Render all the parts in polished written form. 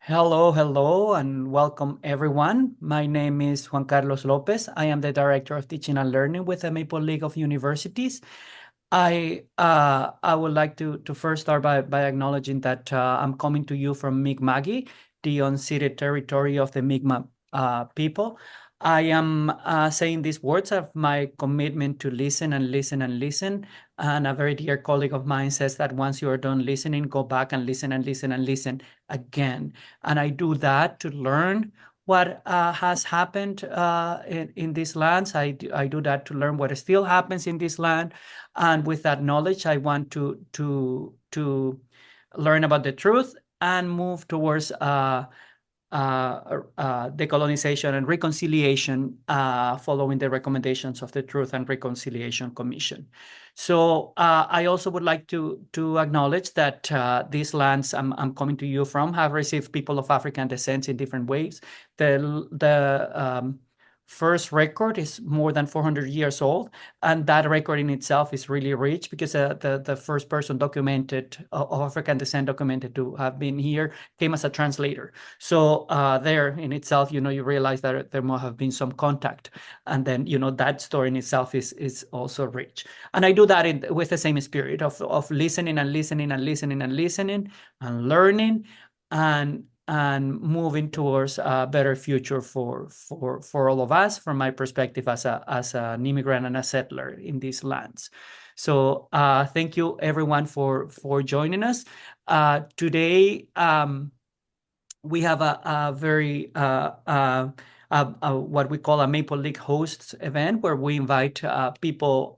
Hello, and welcome everyone. My name is Juan Carlos Lopez. I am the Director of Teaching and Learning with the Maple League of Universities. I would like to first start by acknowledging that I'm coming to you from Mi'kma'ki, the unceded territory of the Mi'kmaq people. I am saying these words of my commitment to listen and listen and listen. And a very dear colleague of mine says that once you are done listening, go back and listen and listen and listen again. And I do that to learn what has happened in these lands. I do that to learn what still happens in this land. And with that knowledge, I want to learn about the truth and move towards decolonization and reconciliation, following the recommendations of the Truth and Reconciliation Commission. So I also would like to acknowledge that these lands I'm coming to you from have received people of African descent in different ways. The first record is more than 400 years old, and that record in itself is really rich because the first person documented of African descent documented to have been here came as a translator. So there in itself, you realize that there must have been some contact, and then that story in itself is also rich. And I do that with the same spirit of listening and listening and listening and listening and learning and moving towards a better future for all of us, from my perspective as an immigrant and a settler in these lands. So thank you everyone for joining us. Today we have a very what we call a Maple League hosts event, where we invite people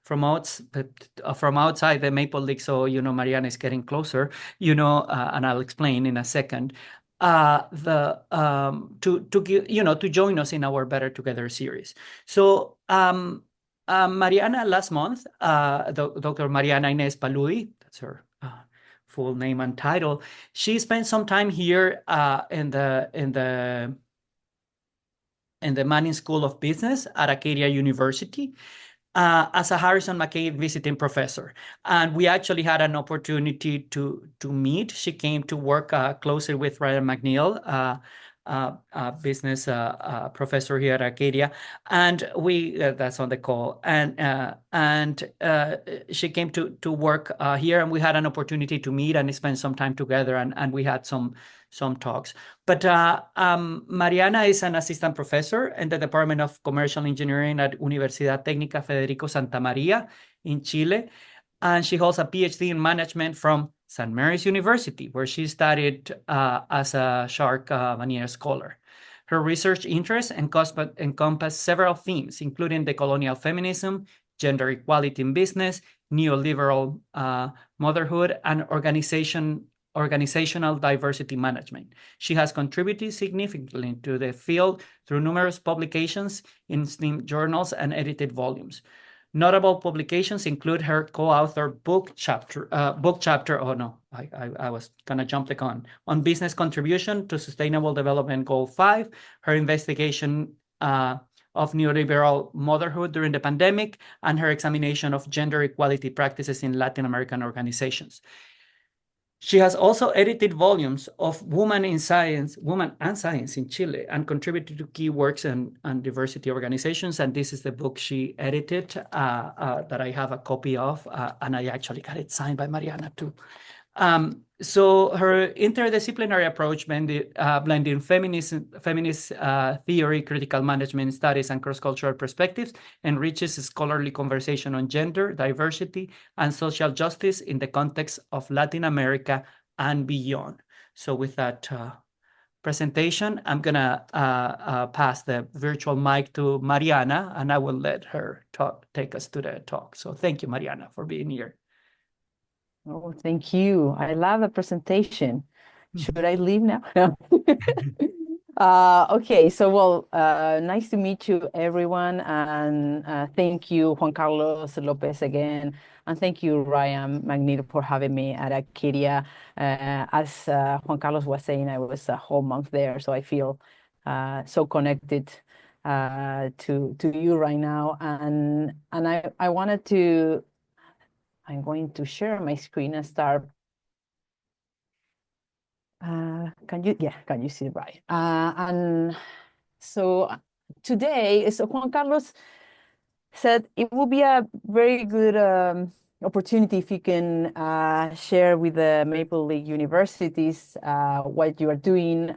from outside the Maple League. So Mariana is getting closer, and I'll explain in a second. To join us in our Better Together series. So Mariana last month, Dr. Mariana Inés Paludi, that's her full name and title. She spent some time here in the Manning School of Business at Acadia University as a Harrison McKay visiting professor. And we actually had an opportunity to meet. She came to work closely with Ryan McNeil, business professor here at Acadia, and we that's on the call. And she came to work here, and we had an opportunity to meet and spend some time together, and we had some talks. But Mariana is an assistant professor in the Department of Commercial Engineering at Universidad Técnica Federico Santa Maria in Chile, and she holds a PhD in management from St. Mary's University, where she studied as a Shark Vanier scholar. Her research interests encompass several themes, including decolonial feminism, gender equality in business, neoliberal motherhood, and organizational diversity management. She has contributed significantly to the field through numerous publications in STEAM journals and edited volumes. Notable publications include her co-author book chapter. Oh no, I was gonna jump the gun on business contribution to Sustainable Development Goal 5. Her investigation of neoliberal motherhood during the pandemic, and her examination of gender equality practices in Latin American organizations. She has also edited volumes of Woman and Science in Chile, and contributed to key works and diversity organizations. And this is the book she edited that I have a copy of, and I actually got it signed by Mariana too. So her interdisciplinary approach, blending feminist theory, critical management studies, and cross-cultural perspectives, enriches scholarly conversation on gender, diversity, and social justice in the context of Latin America and beyond. So with that presentation, I'm gonna pass the virtual mic to Mariana, and I will let her take us to the talk. So thank you, Mariana, for being here. Oh, thank you. I love the presentation. Should I leave now? Okay, so nice to meet you, everyone, and thank you, Juan Carlos Lopez, again, and thank you, Ryan McNeil, for having me at Acadia. As Juan Carlos was saying, I was a whole month there, so I feel so connected to you right now, and I wanted to. I'm going to share my screen and start Can you see it right? And so today, so Juan Carlos said it will be a very good opportunity if you can share with the Maple Leaf universities what you are doing,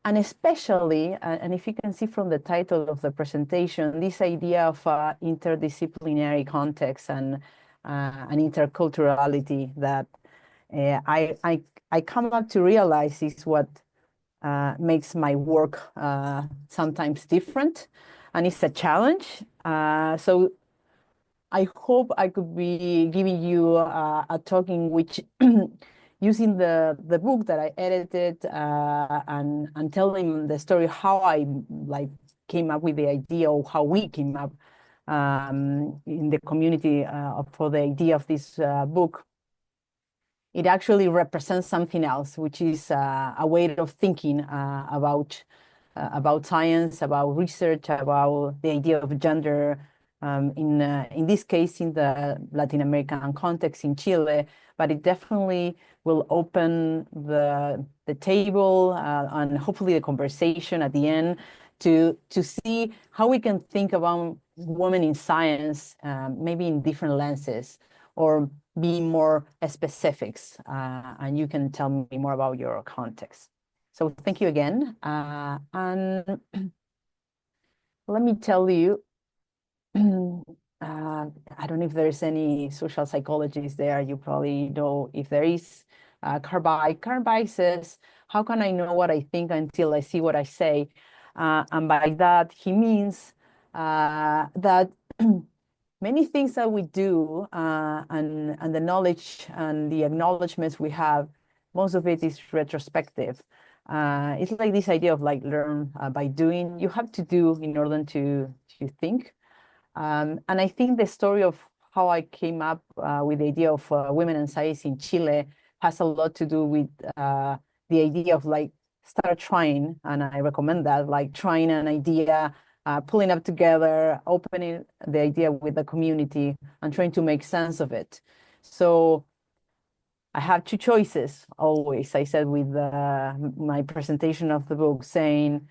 and especially, and if you can see from the title of the presentation, this idea of interdisciplinary context and interculturality that I come up to realize is what makes my work sometimes different, and it's a challenge. So I hope I could be giving you a talk in which using the book that I edited and telling the story how I came up with the idea, or how we came up in the community for the idea of this book. It actually represents something else, which is a way of thinking about science, about research, about the idea of gender, in this case, in the Latin American context in Chile, but it definitely will open the table and hopefully the conversation at the end to see how we can think about women in science, maybe in different lenses, or be more specifics, and you can tell me more about your context. So thank you again. And let me tell you, I don't know if there's any social psychologists there. You probably know if there is. Carby says, how can I know what I think until I see what I say? And by that, he means that many things that we do and the knowledge and the acknowledgments we have, most of it is retrospective. It's like this idea of learn by doing. You have to do in order to think. And I think the story of how I came up with the idea of women and science in Chile has a lot to do with the idea of start trying, and I recommend that, trying an idea, pulling up together, opening the idea with the community, and trying to make sense of it. So I have two choices always. I said with my presentation of the book, saying,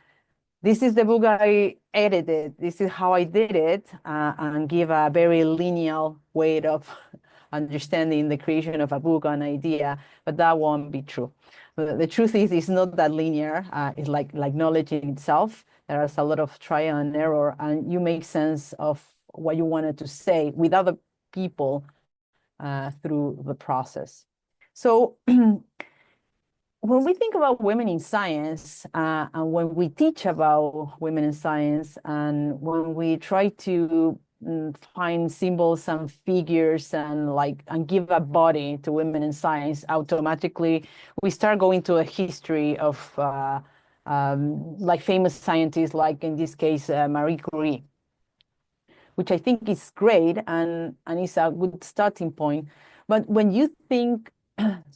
this is the book I edited, this is how I did it, and give a very linear way of understanding the creation of a book, an idea, but that won't be true. The truth is, it's not that linear. It's like knowledge in itself. There's a lot of trial and error, and you make sense of what you wanted to say with other people through the process. So when we think about women in science, and when we teach about women in science, and when we try to find symbols and figures and give a body to women in science, automatically we start going to a history of famous scientists, like in this case Marie Curie, which I think is great and is a good starting point. But when you think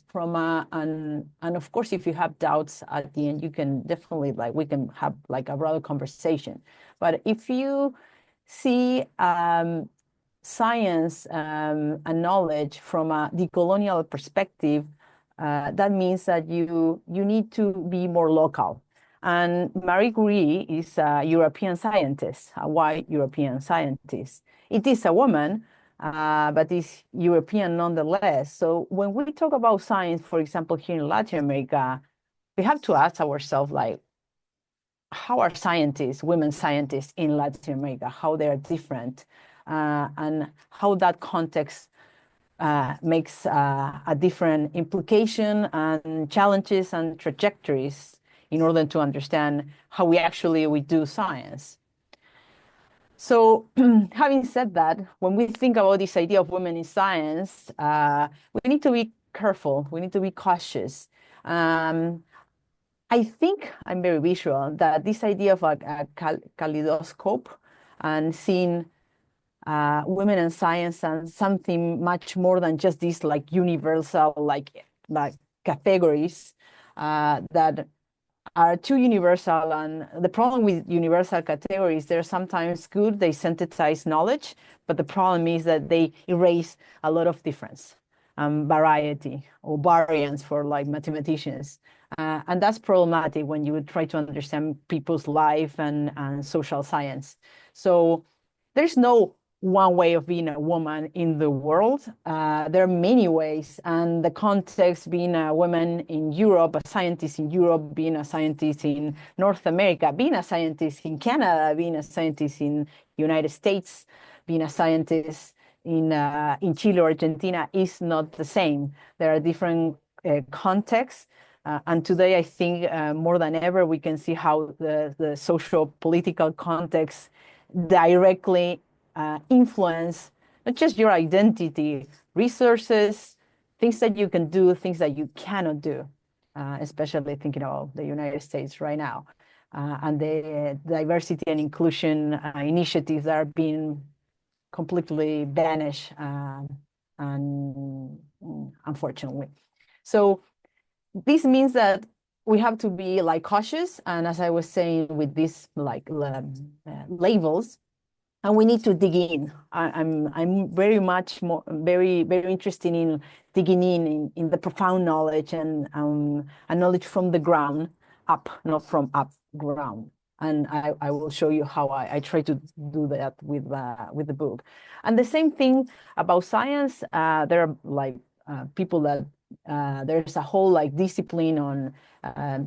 from and of course, if you have doubts at the end, you can definitely we can have a broader conversation. But if you see science and knowledge from a decolonial perspective, that means that you need to be more local. And Marie Curie is a European scientist, a white European scientist. It is a woman, but it's European nonetheless. So when we talk about science, for example, here in Latin America, we have to ask ourselves, how are scientists, women scientists in Latin America, how they are different, and how that context makes a different implication and challenges and trajectories in order to understand how we do science. So having said that, when we think about this idea of women in science, we need to be careful, we need to be cautious. I think I'm very visual, that this idea of a kaleidoscope and seeing women in science and something much more than just these universal categories that are too universal. And the problem with universal categories, they're sometimes good, they synthesize knowledge, but the problem is that they erase a lot of difference. variety or variance for like mathematicians. And that's problematic when you try to understand people's life and social science. So there's no one way of being a woman in the world. There are many ways, and the context being a woman in Europe, a scientist in Europe, being a scientist in North America, being a scientist in Canada, being a scientist in United States, being a scientist in Chile or Argentina is not the same. There are different contexts. And today, I think more than ever, we can see how the social political context directly influence not just your identity, resources, things that you can do, things that you cannot do, especially thinking about the United States right now, and the diversity and inclusion initiatives that are being completely banished, and unfortunately. So this means that we have to be like cautious, and as I was saying with these like labels, and we need to dig in. I'm very much more very interested in digging in the profound knowledge and knowledge from the ground up, not from up ground. And I will show you how I try to do that with the book. And the same thing about science. There are like people that there's a whole like discipline on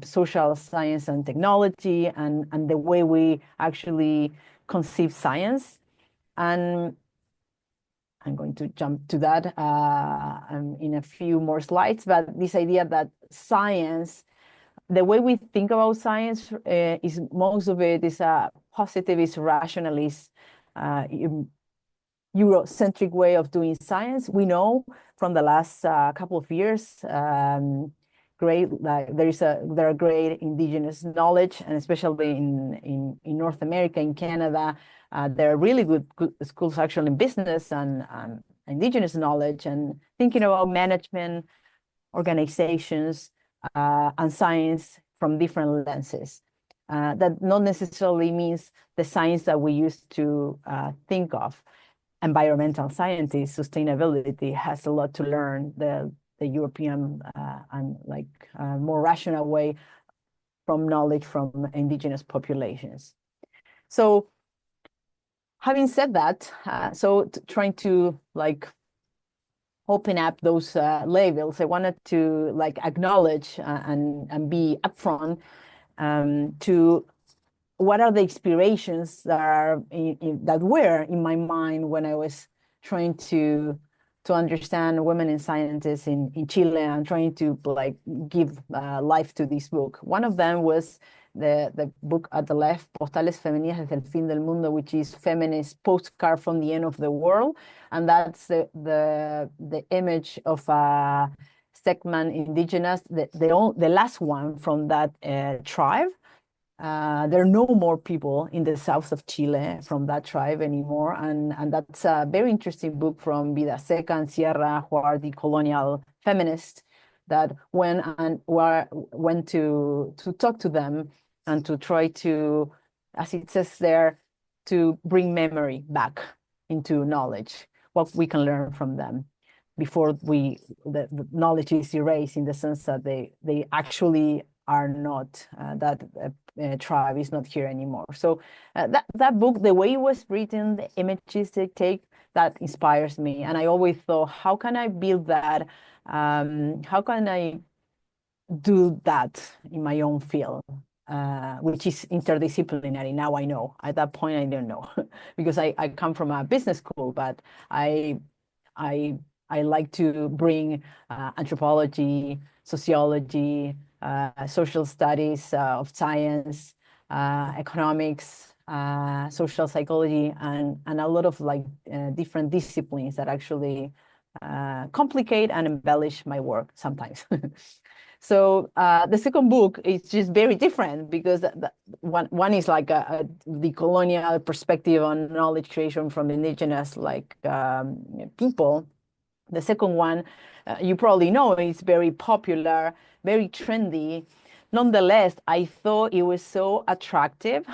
social science and technology and the way we actually conceive science. And I'm going to jump to that in a few more slides, but this idea that science, the way we think about science is most of it is a positivist, rationalist, Eurocentric way of doing science. We know from the last couple of years, there are great indigenous knowledge, and especially in North America, in Canada, there are really good schools actually in business and indigenous knowledge and thinking about management, organizations, and science from different lenses. That not necessarily means the science that we used to think of. Environmental scientists, sustainability has a lot to learn. The European and like more rational way from knowledge from indigenous populations. So having said that, trying to like open up those labels, I wanted to like acknowledge and be upfront to what are the inspirations that are that were in my mind when I was trying to understand women in scientists in Chile and trying to like give life to this book. One of them was the book at the left, Postales Femeninas desde el Fin del Mundo, which is feminist postcard from the end of the world, and that's the image of a segment indigenous, the last one from that tribe. There are no more people in the south of Chile from that tribe anymore. And that's a very interesting book from Vida Seca and Sierra, who are the colonial feminists that went to talk to them and to try to, as it says there, to bring memory back into knowledge, what we can learn from them before the knowledge is erased in the sense that they actually are not, that tribe is not here anymore. So that book, the way it was written, the images they take, that inspires me. And I always thought, how can I build that? How can I do that in my own field, which is interdisciplinary? Now I know. At that point, I didn't know because I come from a business school, but I like to bring anthropology, sociology, social studies of science, economics, social psychology, and a lot of like different disciplines that actually complicate and embellish my work sometimes. So the second book is just very different because one is like the colonial perspective on knowledge creation from indigenous like people. The second one, you probably know, is very popular, very trendy. Nonetheless, I thought it was so attractive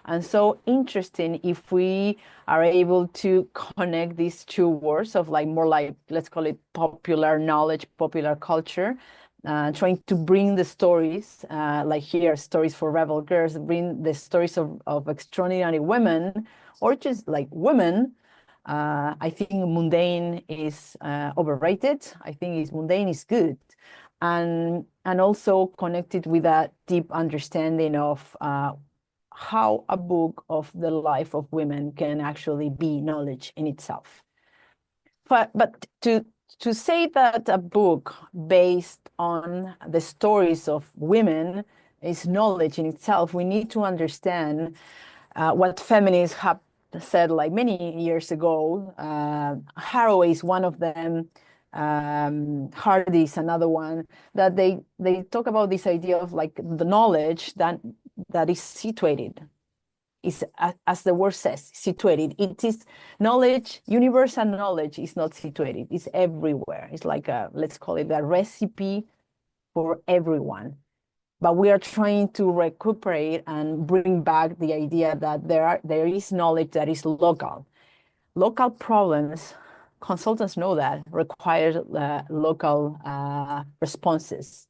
And so interesting if we are able to connect these two words of like more like, let's call it popular knowledge, popular culture, trying to bring the stories, like here, stories for rebel girls, bring the stories of extraordinary women, or just like women. I think mundane is overrated. I think mundane is good. And also connected with a deep understanding of how a book of the life of women can actually be knowledge in itself. But to say that a book based on the stories of women is knowledge in itself, we need to understand what feminists have said like many years ago. Haraway is one of them. Hardy is another one, that they talk about this idea of like the knowledge that is situated, is, as the word says, situated. It is knowledge, universal knowledge is not situated, it's everywhere. It's like let's call it a recipe for everyone. But we are trying to recuperate and bring back the idea that there is knowledge that is local. Local problems, consultants know that, require local responses.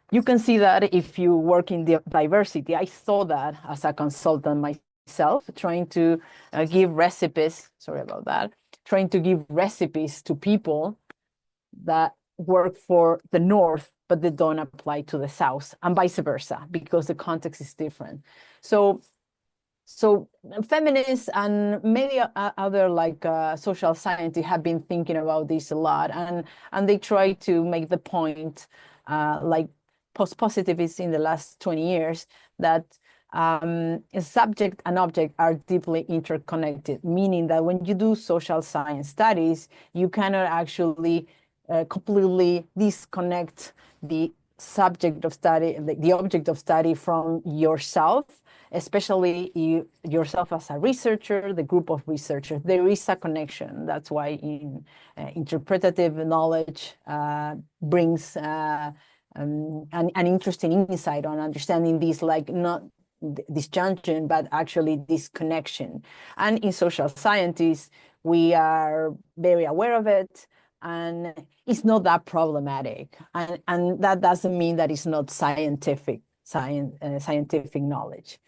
You can see that if you work in the diversity. I saw that as a consultant myself, trying to give recipes, sorry about that, trying to give recipes to people that work for the North, but they don't apply to the South, and vice versa, because the context is different. So feminists and many other like social scientists have been thinking about this a lot, and they try to make the point, like post-positivists in the last 20 years, that a subject and object are deeply interconnected, meaning that when you do social science studies, you cannot actually completely disconnect the subject of study, the object of study from yourself, especially yourself as a researcher, the group of researchers. There is a connection. That's why in interpretative knowledge brings an interesting insight on understanding this, like not disjunction, but actually this connection. And in social sciences, we are very aware of it, and it's not that problematic. And that doesn't mean that it's not scientific knowledge,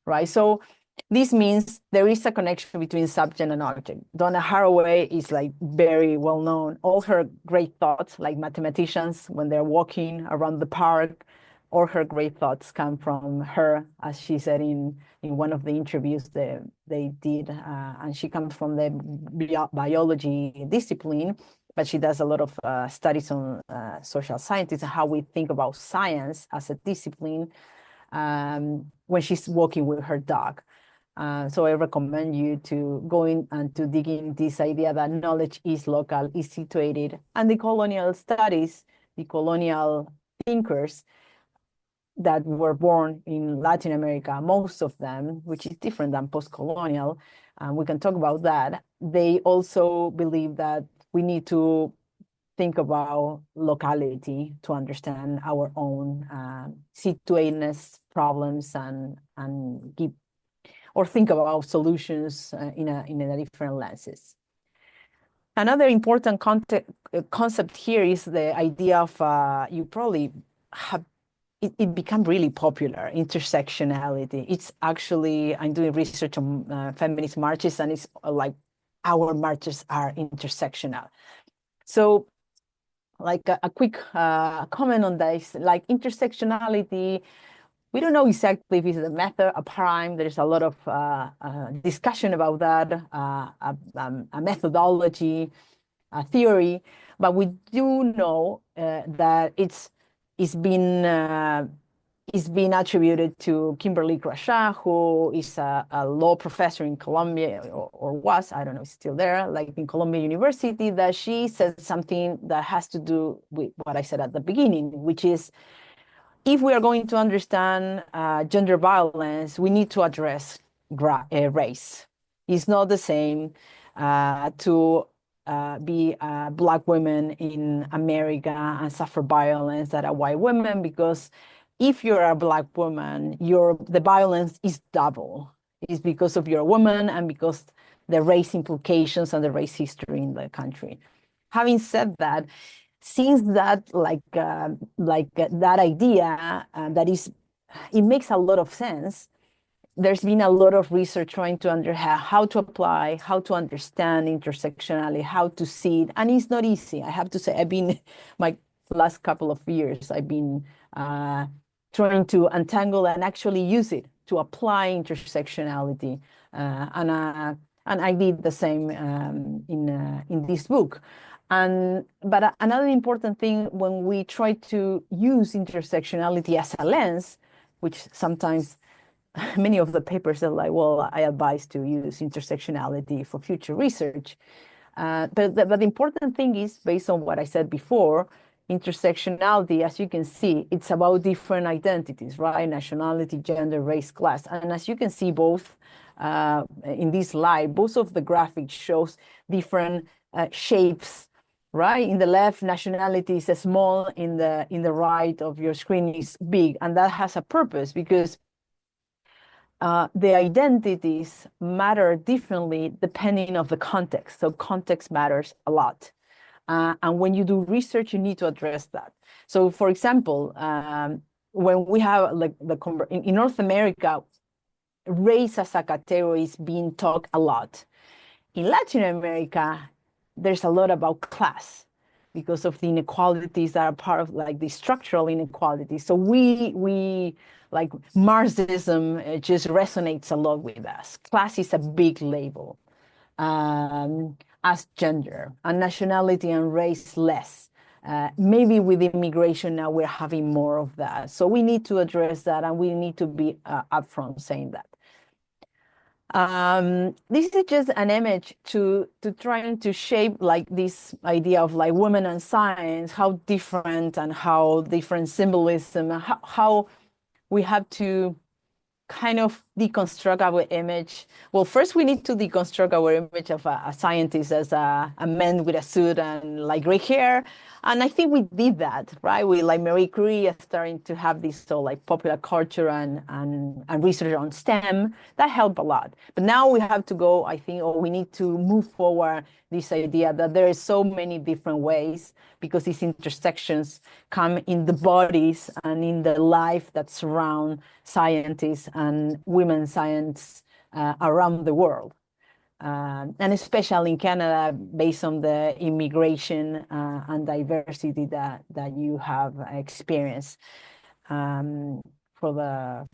right? So this means there is a connection between subject and object. Donna Haraway is like very well known. All her great thoughts, like mathematicians when they're walking around the park, all her great thoughts come from her, as she said in one of the interviews they did. And she comes from the biology discipline, but she does a lot of studies on social sciences and how we think about science as a discipline when she's walking with her dog. So I recommend you to go in and to dig in this idea that knowledge is local, is situated. And the colonial studies, the colonial thinkers that were born in Latin America, most of them, which is different than post-colonial, we can talk about that. They also believe that we need to think about locality to understand our own situatedness, problems, and give, or think about solutions in a different lenses. Another important concept here is the idea of, you probably have, it became really popular, intersectionality. It's actually, I'm doing research on feminist marches, and it's like our marches are intersectional. So like a quick comment on this, like intersectionality, we don't know exactly if it's a method, a paradigm. There's a lot of discussion about that, a methodology, a theory, but we do know that it's been attributed to Kimberly Crenshaw, who is a law professor in Columbia, or was, I don't know, still there, like in Columbia University, that she said something that has to do with what I said at the beginning, which is, if we are going to understand gender violence, we need to address race. It's not the same to be Black women in America and suffer violence that are white women, because if you're a Black woman, the violence is double. It's because of you're a woman and because the race implications and the race history in the country. Having said that, since that that idea it makes a lot of sense. There's been a lot of research trying to how to apply, how to understand intersectionality, how to see it, and it's not easy. I have to say, my last couple of years, I've been trying to untangle and actually use it to apply intersectionality, and I did the same in this book. But another important thing when we try to use intersectionality as a lens, which sometimes many of the papers are like, well, I advise to use intersectionality for future research. But the important thing is, based on what I said before, intersectionality, as you can see, it's about different identities, right? Nationality, gender, race, class. And as you can see both in this slide, both of the graphics shows different shapes, right? In the left, nationality is small, in the right of your screen is big. And that has a purpose because the identities matter differently depending on the context. So context matters a lot. And when you do research, you need to address that. So for example, when we have in North America, race as a category is being talked a lot. In Latin America, there's a lot about class because of the inequalities that are part of the structural inequalities. So we like Marxism just resonates a lot with us. Class is a big label, as gender, and nationality and race less. Maybe with immigration now we're having more of that. So we need to address that, and we need to be upfront saying that. This is just an image to trying to shape this idea of women and science, how different symbolism, how we have to kind of deconstruct our image. Well, first we need to deconstruct our image of a scientist as a man with a suit and gray hair. And I think we did that, right? We Marie Curie are starting to have this popular culture and research on STEM. That helped a lot. But now we have to go, I think, or we need to move forward this idea that there are so many different ways, because these intersections come in the bodies and in the life that surround scientists and women science around the world. And especially in Canada, based on the immigration and diversity that you have experienced for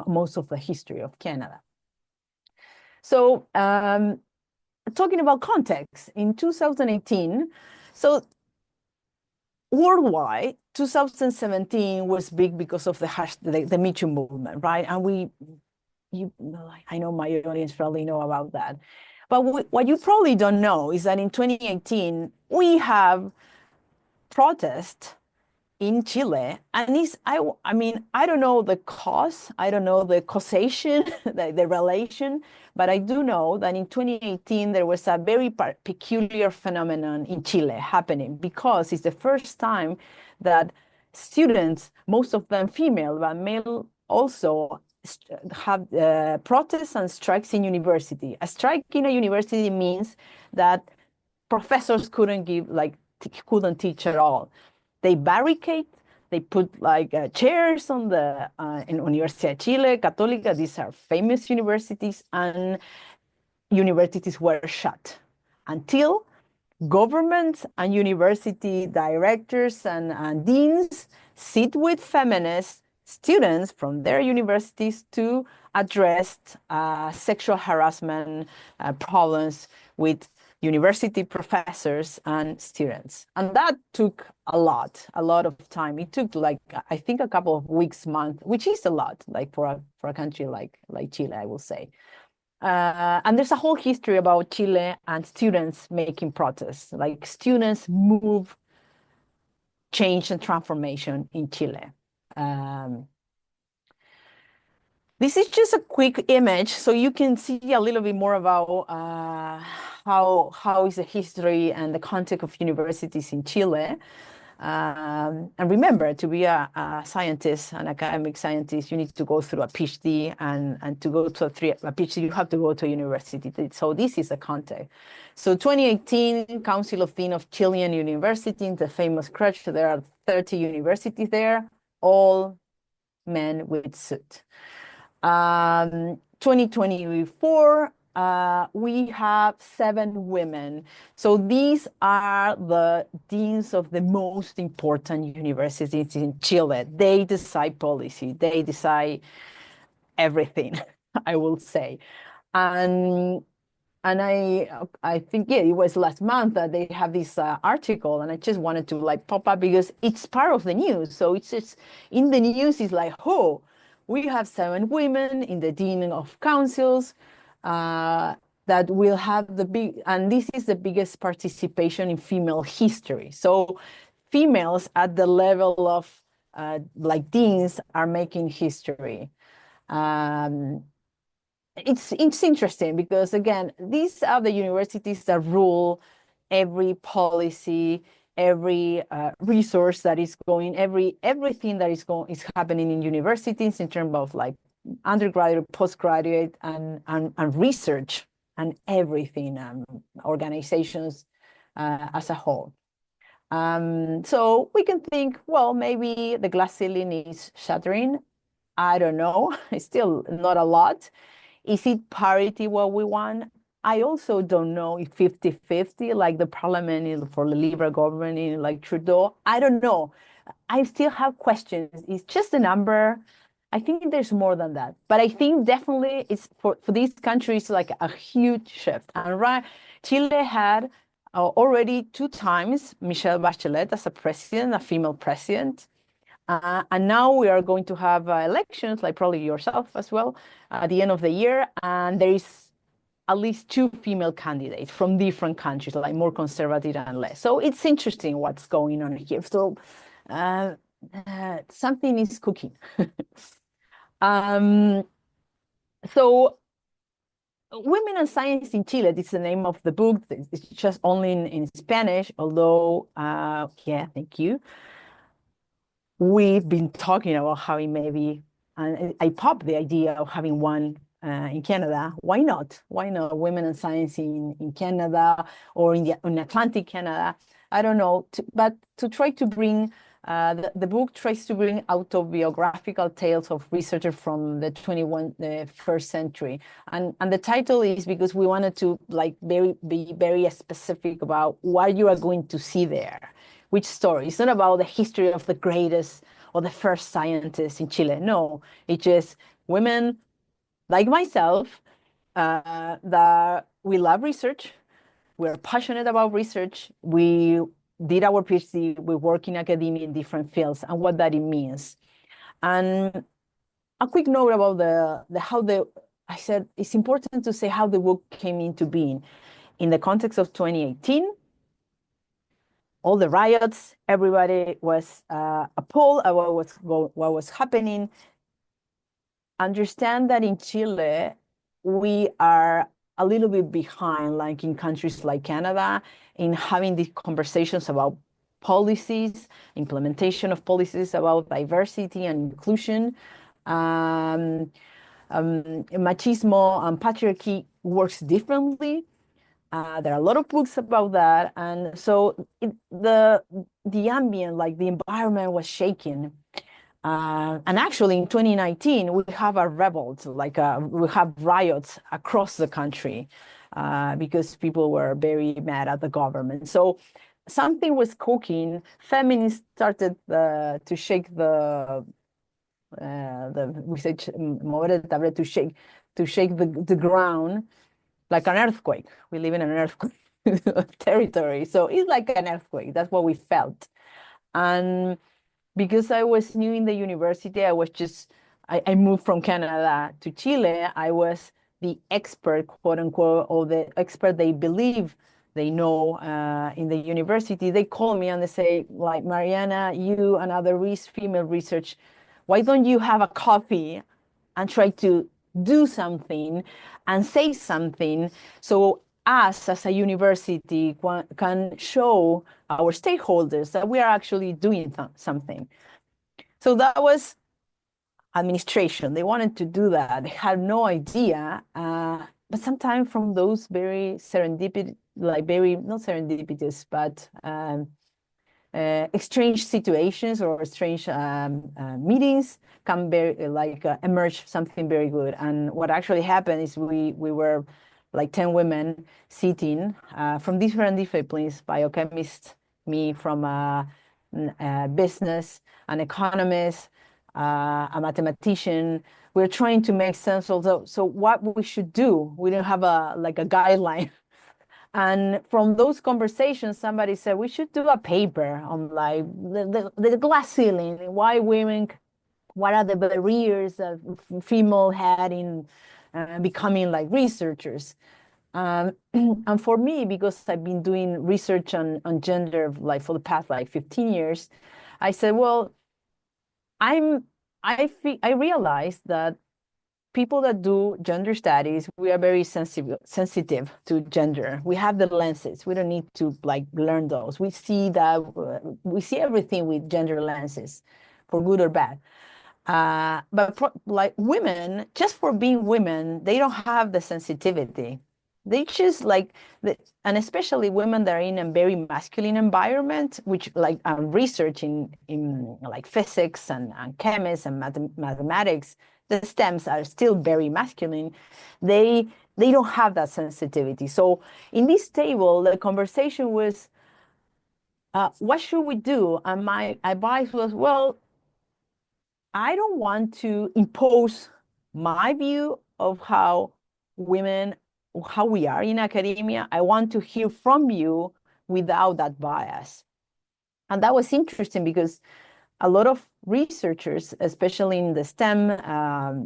most of the history of Canada. So talking about context, in 2018, so worldwide, 2017 was big because of the Me Too movement, right? And I know my audience probably know about that. But what you probably don't know is that in 2018, we have protests in Chile. And I mean, I don't know the cause, I don't know the causation, the relation, but I do know that in 2018, there was a very peculiar phenomenon in Chile happening, because it's the first time that students, most of them female, but male also, have protests and strikes in university. A strike in a university means that professors couldn't couldn't teach at all. They barricade, they put chairs on the in Universidad de Chile, Católica. These are famous universities, and universities were shut until governments and university directors and deans sit with feminist students from their universities to address sexual harassment problems with university professors and students. And that took a lot of time. It took I think a couple of weeks, months, which is a lot, for a country like Chile, I will say. And there's a whole history about Chile and students making protests. Students move change and transformation in Chile. This is just a quick image, so you can see a little bit more about how is the history and the context of universities in Chile. And remember, to be a scientist, an academic scientist, you need to go through a PhD, and to go to a PhD, you have to go to a university. So this is the context. So 2018, Council of Dean of Chilean University, the famous crutch. There are 30 universities there, all men with suit. 2024, we have 7 women. So these are the deans of the most important universities in Chile. They decide policy. They decide everything, I will say. And I think, yeah, it was last month that they have this article, and I just wanted to like pop up because it's part of the news. So it's just in the news, it's like, oh, we have 7 women in the dean of councils that will have and this is the biggest participation in female history. So females at the level of like deans are making history. It's interesting because, again, these are the universities that rule every policy, every resource that is going, everything that is happening in universities in terms of like undergraduate, postgraduate, and research, and everything, organizations as a whole. So we can think, well, maybe the glass ceiling is shattering. I don't know. It's still not a lot. Is it parity what we want? I also don't know if 50-50, like the parliament for the Liberal government, like Trudeau. I don't know. I still have questions. It's just a number. I think there's more than that. But I think definitely it's for these countries like a huge shift. And Chile had already 2 times Michelle Bachelet as a president, a female president. And now we are going to have elections, like probably yourself as well, at the end of the year. And there is at least 2 female candidates from different countries, like more conservative and less. So it's interesting what's going on here. So something is cooking. So Women and Science in Chile, this is the name of the book. It's just only in Spanish, although, yeah, thank you. We've been talking about having maybe, and I popped the idea of having one in Canada. Why not? Why not Women and Science in Canada, or in Atlantic Canada? I don't know, but to try to bring, the book tries to bring autobiographical tales of researchers from the 21st century. And the title is because we wanted to like be very specific about what you are going to see there. Which story? It's not about the history of the greatest or the first scientists in Chile. No, it's just women like myself that we love research. We're passionate about research. We did our PhD. We work in academia in different fields and what that it means. And a quick note about I said it's important to say how the book came into being. In the context of 2018, all the riots, everybody was appalled about what was happening. Understand that in Chile, we are a little bit behind, like in countries like Canada, in having these conversations about policies, implementation of policies about diversity and inclusion. Machismo and patriarchy works differently. There are a lot of books about that. And so the ambient, like the environment was shaking. And actually in 2019, we have a revolt, like we have riots across the country because people were very mad at the government. So something was cooking. Feminists started to shake we say mover el tablero, to shake the ground like an earthquake. We live in an earthquake territory. So it's like an earthquake. That's what we felt. And because I was new in the university, I moved from Canada to Chile. I was the expert, quote unquote, or the expert they believe they know in the university. They call me and they say, like, Mariana, you and other female research, why don't you have a coffee and try to do something and say something? So us as a university can show our stakeholders that we are actually doing something. So that was administration. They wanted to do that. They had no idea. But sometimes from those very serendipitous, like very, not serendipitous, but strange situations or strange meetings can emerge something very good. And what actually happened is we were like 10 women sitting from different disciplines, biochemists, me from business, an economist, a mathematician. We're trying to make sense of so what we should do. We don't have a guideline. And from those conversations, somebody said we should do a paper on like the glass ceiling. Why women? What are the barriers that female had in becoming like researchers? And for me, because I've been doing research on gender like for the past like 15 years, I said, well, I realized that people that do gender studies, we are very sensitive to gender. We have the lenses. We don't need to like learn those. We see that we see everything with gender lenses, for good or bad. But like women, just for being women, they don't have the sensitivity. They just like and especially women that are in a very masculine environment, which like I'm researching in like physics and chemists and mathematics, the STEMs are still very masculine. They don't have that sensitivity. So in this table, the conversation was, what should we do? And my advice was, well, I don't want to impose my view of how we are in academia. I want to hear from you without that bias. And that was interesting because a lot of researchers, especially in the STEM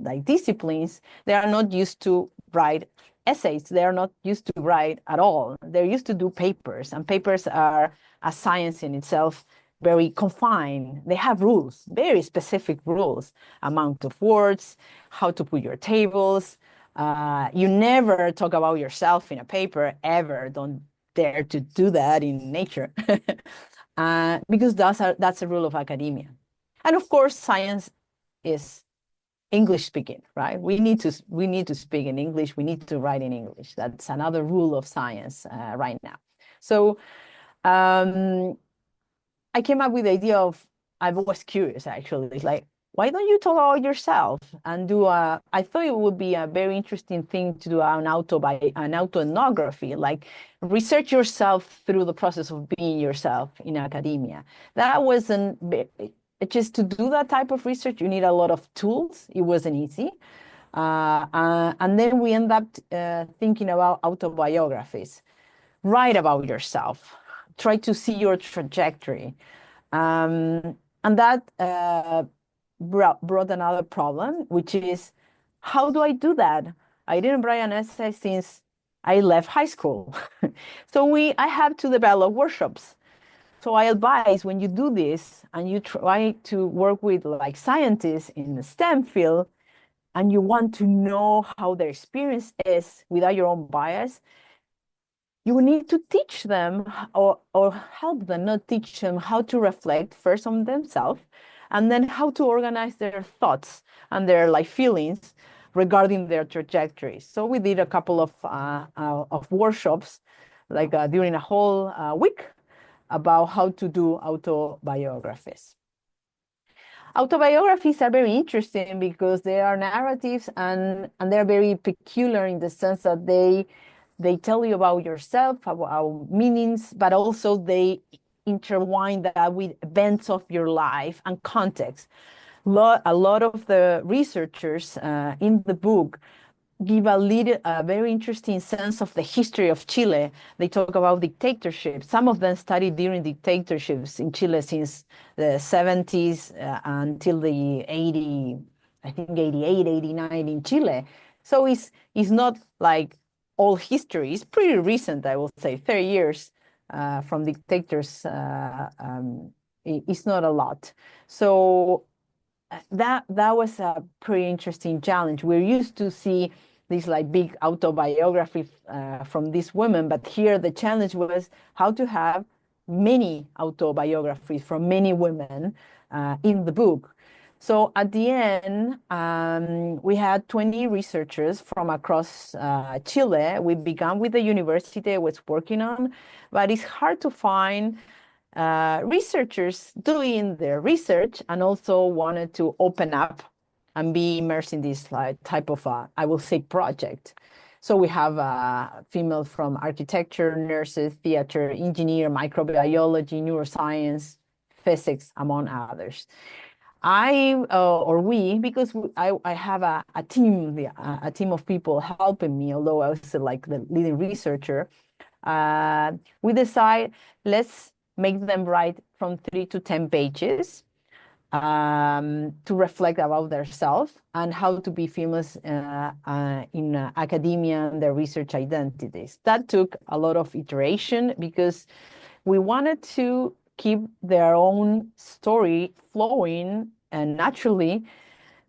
like disciplines, they are not used to write essays. They are not used to write at all. They're used to do papers, and papers are a science in itself, very confined. They have rules, very specific rules, amount of words, how to put your tables. You never talk about yourself in a paper, ever. Don't dare to do that in Nature. Because that's a rule of academia. And of course, science is English speaking, right? We need to speak in English. We need to write in English. That's another rule of science right now. So I came up with the idea of, I was curious actually, like, why don't you talk about yourself and do I thought it would be a very interesting thing to do an autoethnography, like research yourself through the process of being yourself in academia. That wasn't, just to do that type of research, you need a lot of tools. It wasn't easy. And then we end up thinking about autobiographies. Write about yourself. Try to see your trajectory. And that brought another problem, which is, how do I do that? I didn't write an essay since I left high school. So I have to develop workshops. So I advise, when you do this and you try to work with like scientists in the STEM field, and you want to know how their experience is without your own bias, you need to teach them or help them, not teach them, how to reflect first on themselves, and then how to organize their thoughts and their like feelings regarding their trajectories. So we did a couple of workshops, like during a whole week, about how to do autobiographies. Autobiographies are very interesting because they are narratives, and they're very peculiar in the sense that they tell you about yourself, about meanings, but also they intertwine that with events of your life and context. A lot of the researchers in the book give a very interesting sense of the history of Chile. They talk about dictatorship. Some of them studied during dictatorships in Chile since the 70s until the 80, I think 88, 89 in Chile. So it's not like all history. It's pretty recent, I will say, 30 years from dictators. It's not a lot. So that was a pretty interesting challenge. We're used to see this like big autobiography from these women, but here the challenge was how to have many autobiographies from many women in the book. So at the end, we had 20 researchers from across Chile. We began with the university I was working on, but it's hard to find researchers doing their research and also wanted to open up and be immersed in this type of, I will say, project. So we have females from architecture, nurses, theater, engineer, microbiology, neuroscience, physics, among others. Or we, because I have a team of people helping me, although I was like the leading researcher, we decide let's make them write from 3 to 10 pages to reflect about themselves and how to be famous in academia and their research identities. That took a lot of iteration because we wanted to keep their own story flowing and naturally,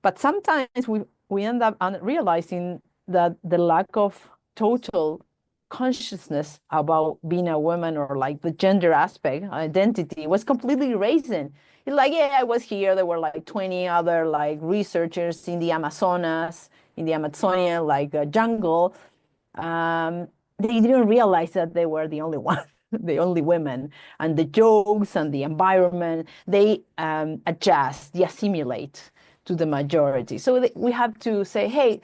but sometimes we end up realizing that the lack of total consciousness about being a woman or like the gender aspect, identity, was completely erasing. It's like, yeah, I was here. There were like 20 other like researchers in the Amazonas, in the Amazonian like jungle. They didn't realize that they were the only one, the only women, and the jokes and the environment, they adjust, they assimilate to the majority. So we have to say, hey,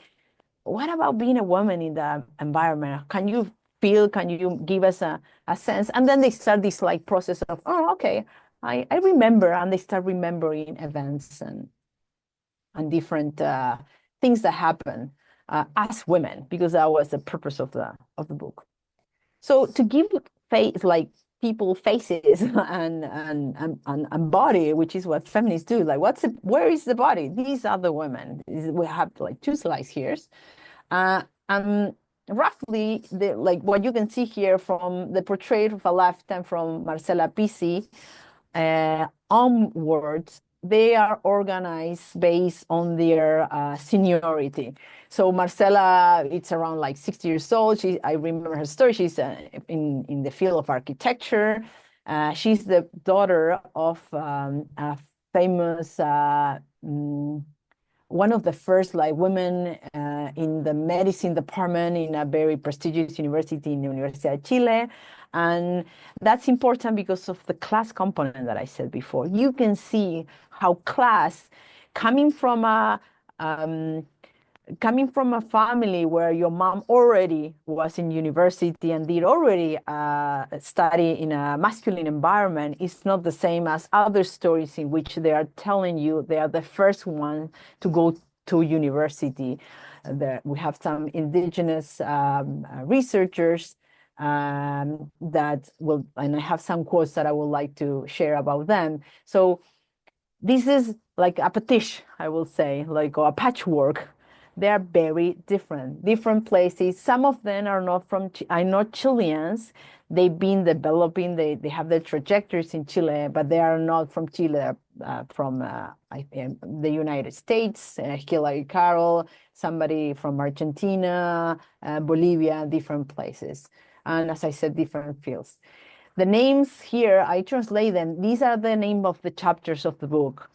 what about being a woman in the environment? Can you feel, can you give us a sense? And then they start this like process of, oh, okay, I remember, and they start remembering events and different things that happen as women, because that was the purpose of the book. So to give face, like people faces and body, which is what feminists do. Like, where is the body? These are the women. We have like 2 slides here. And roughly, like what you can see here from the portrait of a lifetime from Marcela Pisi onwards, they are organized based on their seniority. So Marcela, it's around like 60 years old. I remember her story. She's in the field of architecture. She's the daughter of a famous one of the first like women in the medicine department in a very prestigious university in the Universidad of Chile. And that's important because of the class component that I said before. You can see how class, coming from a family where your mom already was in university and did already study in a masculine environment, is not the same as other stories in which they are telling you they are the first one to go to university. We have some indigenous researchers that will, and I have some quotes that I would like to share about them. So this is like a pastiche, I will say, like, or a patchwork. They are very different places. Some of them are not Chileans. They've been developing, they have their trajectories in Chile, but they are not from Chile, from the United States, Hillary Carroll, somebody from Argentina, Bolivia, different places. And as I said, different fields. The names here, I translate them. These are the name of the chapters of the book.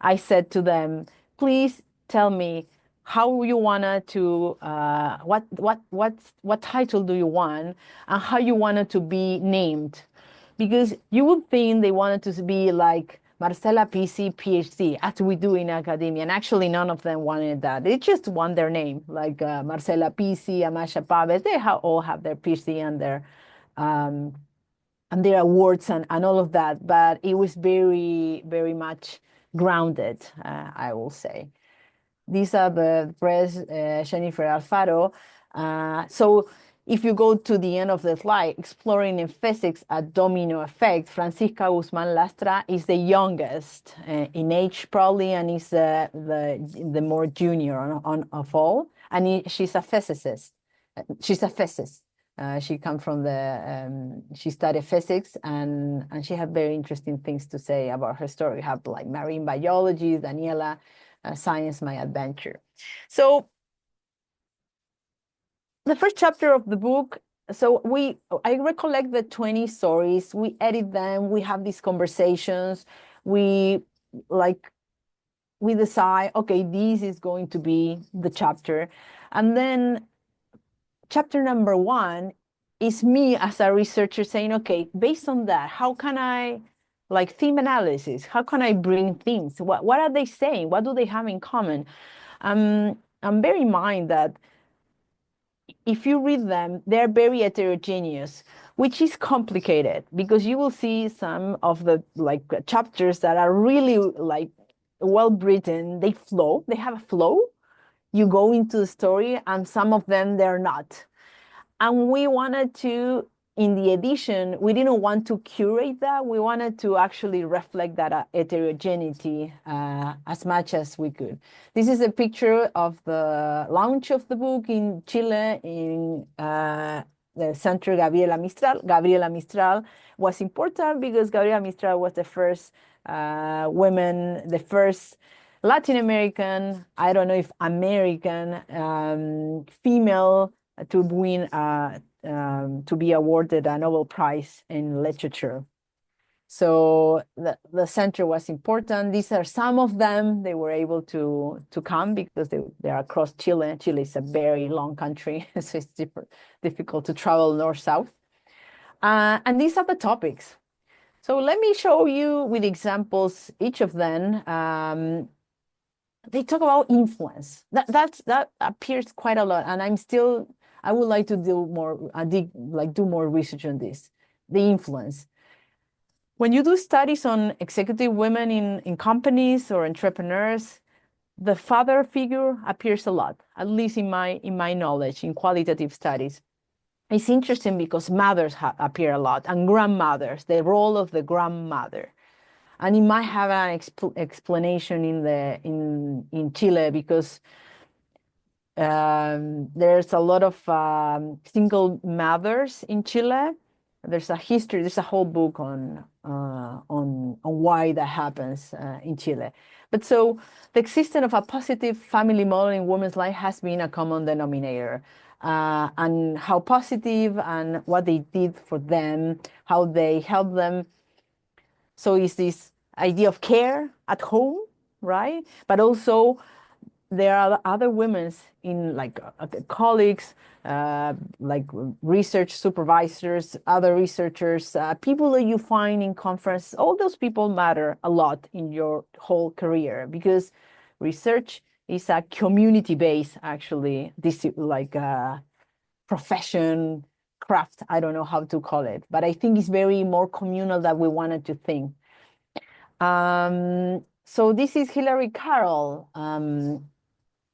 I said to them, please tell me how you wanted to, what title do you want, and how you wanted to be named. Because you would think they wanted to be like Marcela Pisi, PhD, as we do in academia. And actually, none of them wanted that. They just want their name, like Marcela Pisi, Amasha Paves. They all have their PhD and their awards and all of that. But it was very, very much grounded, I will say. These are the press, Jennifer Alfaro. So if you go to the end of the slide, exploring in physics a domino effect, Francisca Guzman Lastra is the youngest in age probably, and is the more junior of all. And she's a physicist. She's a physicist. She comes from she studied physics, and she had very interesting things to say about her story. We have like marine biology, Daniela, Science, My Adventure. So the first chapter of the book, so I recollect the 20 stories, we edit them, we have these conversations, we decide, okay, this is going to be the chapter. And then chapter number 1 is me as a researcher saying, okay, based on that, how can I, like theme analysis, how can I bring themes? What are they saying? What do they have in common? And bear in mind that if you read them, they're very heterogeneous, which is complicated because you will see some of the chapters that are really well written. They flow, they have a flow. You go into the story, and some of them they're not. And we wanted to, in the edition, we didn't want to curate that. We wanted to actually reflect that heterogeneity as much as we could. This is a picture of the launch of the book in Chile, in the Center Gabriela Mistral. Gabriela Mistral was important because Gabriela Mistral was the first woman, the first Latin American, I don't know if American, female to win, to be awarded a Nobel Prize in literature. So the center was important. These are some of them. They were able to come because they are across Chile. Chile is a very long country, so it's difficult to travel north-south. And these are the topics. So let me show you with examples, each of them. They talk about influence. That appears quite a lot, and I would like to do more, do more research on this, the influence. When you do studies on executive women in companies or entrepreneurs, the father figure appears a lot, at least in my knowledge, in qualitative studies. It's interesting because mothers appear a lot, and grandmothers, the role of the grandmother. And it might have an explanation in Chile because there's a lot of single mothers in Chile. There's a history. There's a whole book on why that happens in Chile. But so the existence of a positive family model in women's life has been a common denominator. And how positive and what they did for them, how they helped them. So it's this idea of care at home, right? But also there are other women in colleagues, like research supervisors, other researchers, people that you find in conference. All those people matter a lot in your whole career because research is a community-based, actually, this profession, craft, I don't know how to call it, but I think it's very more communal than we wanted to think. So this is Hillary Carroll.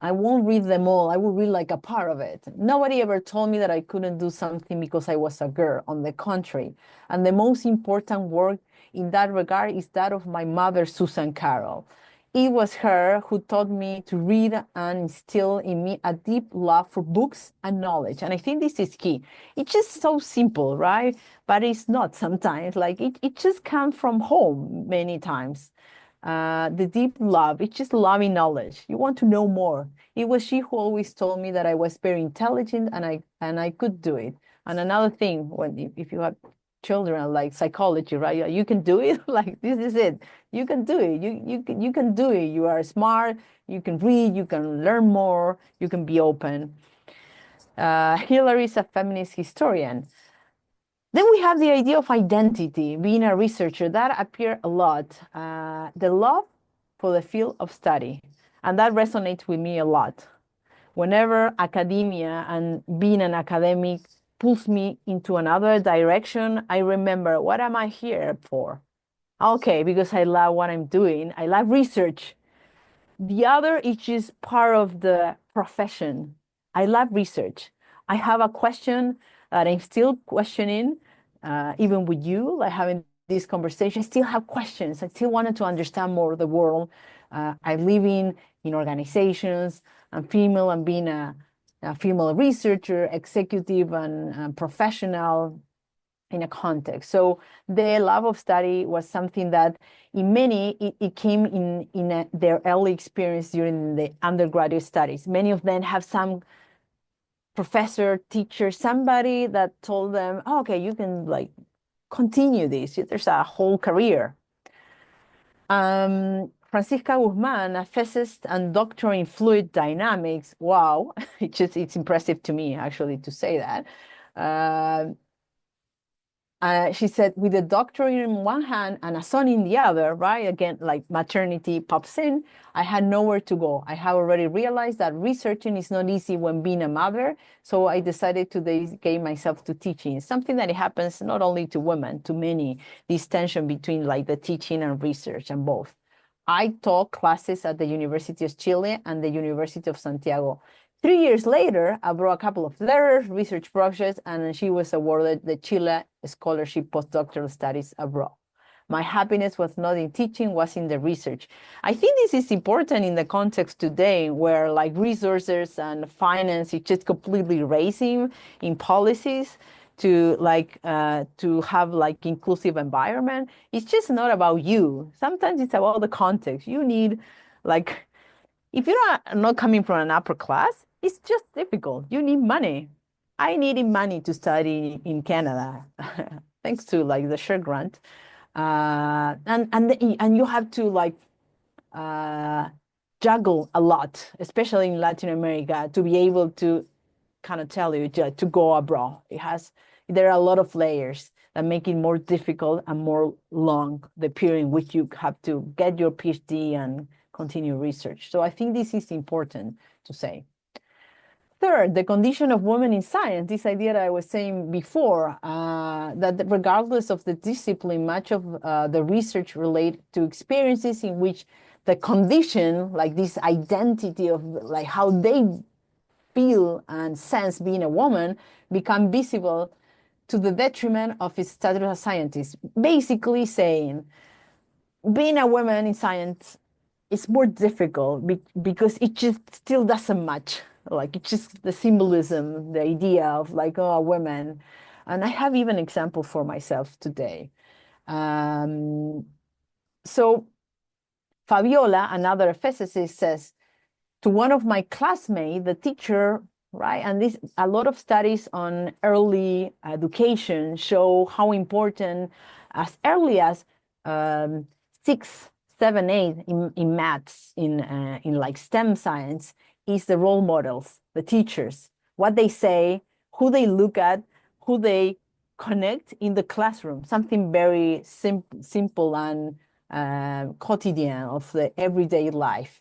I won't read them all. I will read like a part of it. Nobody ever told me that I couldn't do something because I was a girl. On the contrary. And the most important work in that regard is that of my mother, Susan Carroll. It was her who taught me to read and instill in me a deep love for books and knowledge. And I think this is key. It's just so simple, right? But it's not sometimes. Like it just comes from home many times. The deep love, it's just loving knowledge. You want to know more. It was she who always told me that I was very intelligent and I could do it. And another thing, if you have children, like psychology, right? You can do it. Like this is it. You can do it. You can do it. You are smart. You can read. You can learn more. You can be open. Hillary is a feminist historian. Then we have the idea of identity, being a researcher. That appears a lot. The love for the field of study. And that resonates with me a lot. Whenever academia and being an academic pulls me into another direction, I remember, what am I here for? Okay, because I love what I'm doing. I love research. The other is just part of the profession. I love research. I have a question that I'm still questioning, even with you, like having this conversation. I still have questions. I still wanted to understand more of the world. I live in organizations. I'm female. I'm being a female researcher, executive, and professional in a context. So the love of study was something that in many, it came in their early experience during the undergraduate studies. Many of them have some professor, teacher, somebody that told them, oh, okay, you can like continue this. There's a whole career. Francisca Guzman, a physicist and doctor in fluid dynamics. Wow, it's impressive to me actually to say that. She said, with a doctorate in one hand and a son in the other, right? Again, like maternity pops in, I had nowhere to go. I have already realized that researching is not easy when being a mother. So I decided to dedicate myself to teaching. Something that happens not only to women, to many, this tension between like the teaching and research and both. I taught classes at the University of Chile and the University of Santiago. 3 years later, I brought a couple of letters, research projects, and she was awarded the Chile Scholarship Postdoctoral Studies abroad. My happiness was not in teaching, was in the research. I think this is important in the context today where like resources and finance is just completely raising in policies to like to have like inclusive environment. It's just not about you. Sometimes it's about the context. You need like, if you're not coming from an upper class, it's just difficult. You need money. I needed money to study in Canada, thanks to like the share grant, and you have to like juggle a lot, especially in Latin America, to be able to kind of tell you to go abroad. There are a lot of layers that make it more difficult and more long, the period in which you have to get your PhD and continue research. So I think this is important to say. Third, the condition of women in science, this idea that I was saying before, that regardless of the discipline, much of the research relate to experiences in which the condition, like this identity of like how they feel and sense being a woman, become visible to the detriment of its status as scientist. Basically saying, being a woman in science is more difficult because it just still doesn't match. Like it's just the symbolism, the idea of like, oh, women. And I have even example for myself today. So Fabiola, another physicist, says to one of my classmates, the teacher, right? And this, a lot of studies on early education show how important as early as 6, 7, 8 in maths, in like STEM science, is the role models, the teachers, what they say, who they look at, who they connect in the classroom, something very simple and quotidian of the everyday life.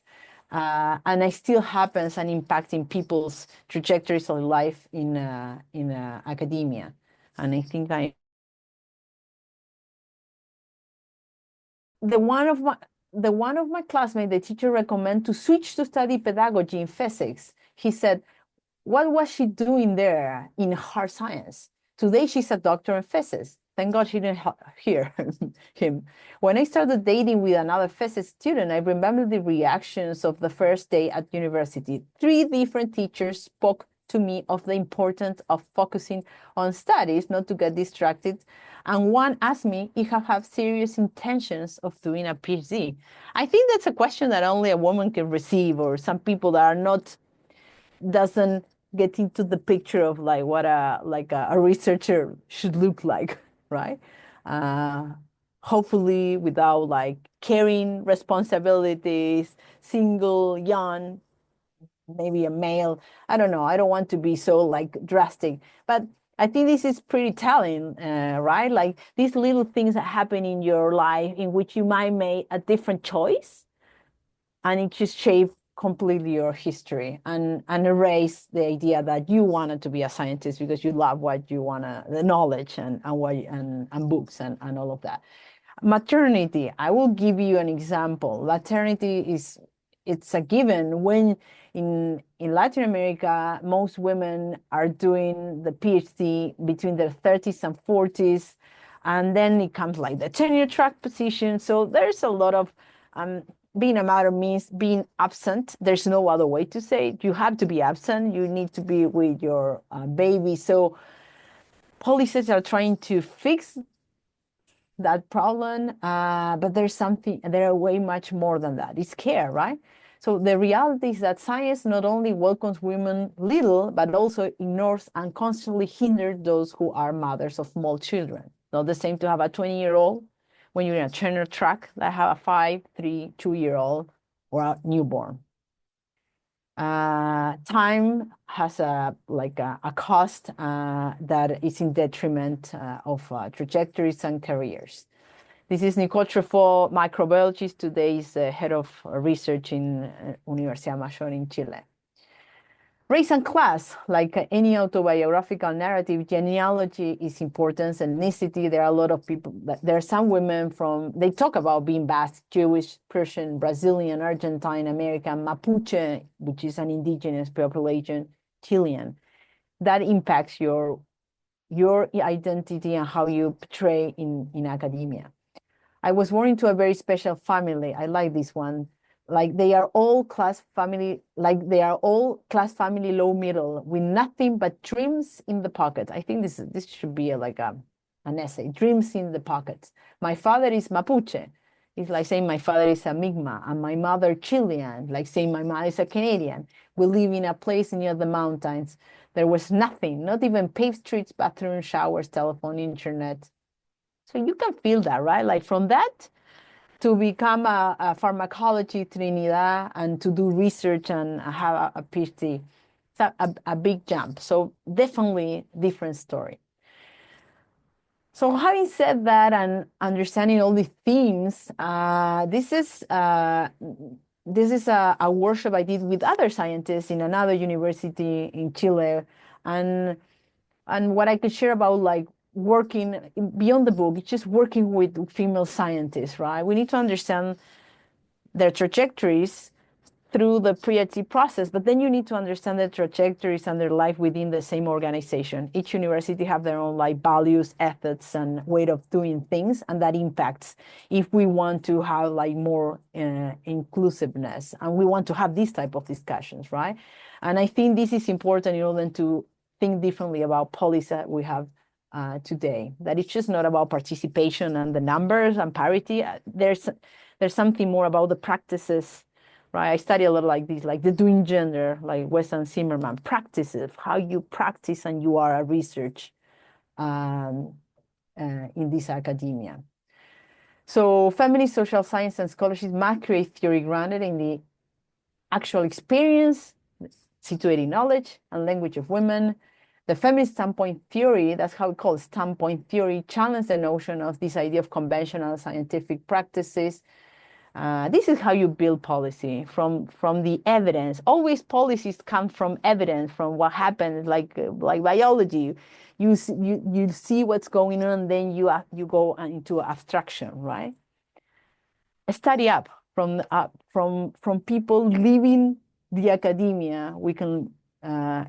And it still happens and impacting people's trajectories of life in academia. And I think the one of my classmates, the teacher recommended to switch to study pedagogy in physics. He said, what was she doing there in hard science? Today she's a doctor in physics. Thank God she didn't hear him. When I started dating with another physics student, I remember the reactions of the first day at university. 3 different teachers spoke to me of the importance of focusing on studies, not to get distracted. And one asked me if I have serious intentions of doing a PhD. I think that's a question that only a woman can receive, or some people that are not, doesn't get into the picture of like what a researcher should look like, right? Hopefully without like carrying responsibilities, single, young, maybe a male. I don't know. I don't want to be so like drastic, but I think this is pretty telling, right? Like these little things that happen in your life in which you might make a different choice, and it just shaped completely your history and erase the idea that you wanted to be a scientist because you love what you want to, the knowledge and books and all of that. Maternity, I will give you an example. Maternity it's a given when in Latin America, most women are doing the PhD between their 30s and 40s, and then it comes like the tenure track position. So there's a lot of being a mother means being absent. There's no other way to say it. You have to be absent. You need to be with your baby. So policies are trying to fix that problem, but there's something, there are way much more than that. It's care, right? So the reality is that science not only welcomes women little, but also ignores and constantly hinders those who are mothers of small children. Not the same to have a 20-year-old when you're in a trainer track that have a 5, 3, 2-year-old or a newborn. Time has a cost that is in detriment of trajectories and careers. This is Nicole Trefault, microbiologist. Today is the head of research in Universidad Mayor in Chile. Race and class, like any autobiographical narrative, genealogy is important, ethnicity. There are a lot of people, there are some women they talk about being Basque, Jewish, Persian, Brazilian, Argentine, American, Mapuche, which is an indigenous population, Chilean. That impacts your identity and how you portray in academia. I was born into a very special family. I like this one. Like they are all class family, low middle, with nothing but dreams in the pocket. I think this should be an essay, dreams in the pockets. My father is Mapuche. It's like saying my father is a Mi'kmaq, and my mother Chilean, like saying my mother is a Canadian. We live in a place near the mountains. There was nothing, not even paved streets, bathroom, showers, telephone, internet. So you can feel that, right? Like from that to become a pharmacology Trinidad and to do research and have a PhD, it's a big jump. So definitely different story. So having said that and understanding all these themes, this is a workshop I did with other scientists in another university in Chile, and what I could share about like working beyond the book, it's just working with female scientists, right? We need to understand their trajectories through the PhD process, but then you need to understand the trajectories and their life within the same organization. Each university have their own like values, ethics, and way of doing things, and that impacts if we want to have like more inclusiveness, and we want to have these type of discussions, right? And I think this is important in order to think differently about policy that we have today, that it's just not about participation and the numbers and parity. There's something more about the practices, right? I study a lot like these, like the doing gender, like Wes and Zimmerman, practices, how you practice and you are a research in this academia. So feminist social science and scholarship must create theory grounded in the actual experience, situating knowledge and language of women. The feminist standpoint theory, that's how we call it, standpoint theory, challenge the notion of this idea of conventional scientific practices. This is how you build policy from the evidence. Always policies come from evidence, from what happened, like biology. You see what's going on, and then you go into abstraction, right? Study up from people leaving the academia. We can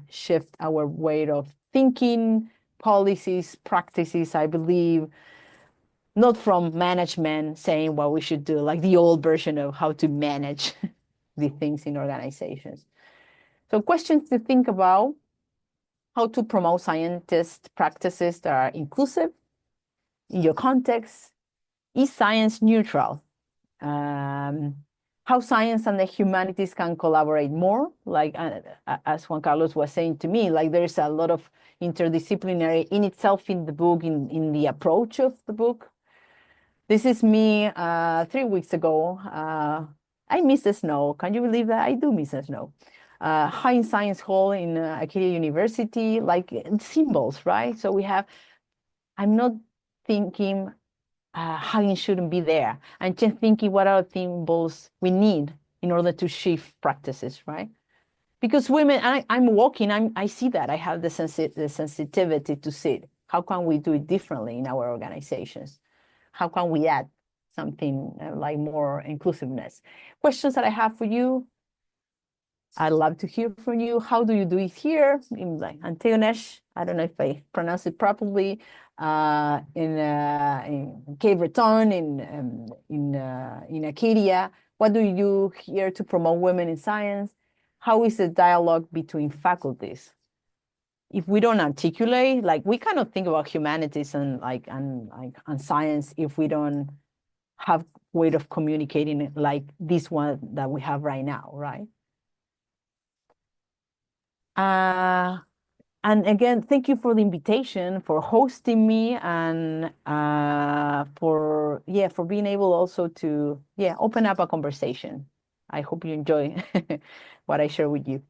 shift our way of thinking, policies, practices, I believe, not from management saying what we should do, like the old version of how to manage the things in organizations. So questions to think about: how to promote scientist practices that are inclusive in your context. Is science neutral? How science and the humanities can collaborate more, like as Juan Carlos was saying to me, like there's a lot of interdisciplinary in itself in the book, in the approach of the book. This is me 3 weeks ago. I miss the snow. Can you believe that? I do miss the snow. High Science Hall in Acadia University, like symbols, right? So I'm not thinking hugging shouldn't be there. I'm just thinking what are the symbols we need in order to shift practices, right? Because women, I'm walking, I see that. I have the sensitivity to see it. How can we do it differently in our organizations? How can we add something like more inclusiveness? Questions that I have for you. I'd love to hear from you. How do you do it here in like Antigonish? I don't know if I pronounce it properly. In Cape Breton, in Acadia. What do you do here to promote women in science? How is the dialogue between faculties? If we don't articulate, like we cannot think about humanities and science if we don't have way of communicating it like this one that we have right now, right? And again, thank you for the invitation, for hosting me, and for being able also to open up a conversation. I hope you enjoy what I share with you.